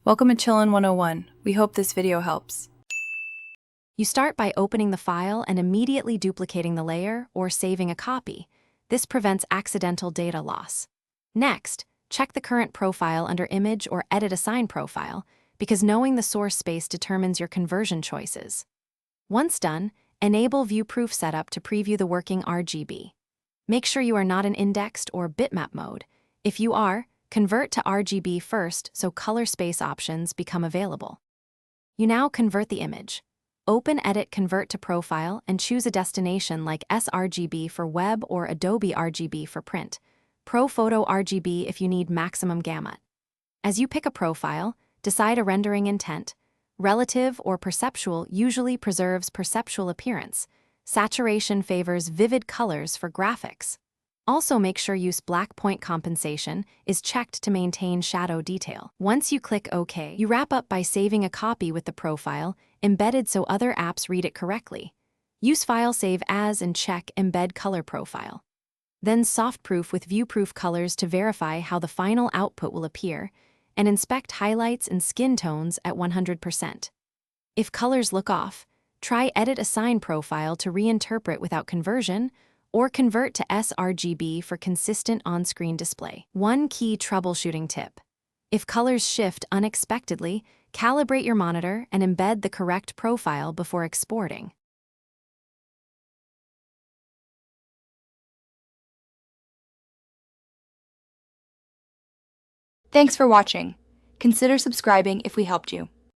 Welcome to Chillin' 101. We hope this video helps. You start by opening the file and immediately duplicating the layer or saving a copy. This prevents accidental data loss. Next, check the current profile under Image or Edit Assign Profile, because knowing the source space determines your conversion choices. Once done, enable View Proof Setup to preview the working RGB. Make sure you are not in indexed or bitmap mode. If you are, convert to RGB first so color space options become available. You now convert the image. Open Edit Convert to Profile and choose a destination like sRGB for web or Adobe RGB for print. Pro Photo RGB if you need maximum gamut. As you pick a profile, decide a rendering intent. Relative or perceptual usually preserves perceptual appearance. Saturation favors vivid colors for graphics. Also make sure use black point compensation is checked to maintain shadow detail. Once you click OK, you wrap up by saving a copy with the profile, embedded so other apps read it correctly. Use File Save As and check Embed Color Profile. Then softproof with view-proof colors to verify how the final output will appear, and inspect highlights and skin tones at 100%. If colors look off, try Edit Assign Profile to reinterpret without conversion, or convert to sRGB for consistent on-screen display. One key troubleshooting tip. If colors shift unexpectedly, calibrate your monitor and embed the correct profile before exporting. Thanks for watching. Consider subscribing if we helped you.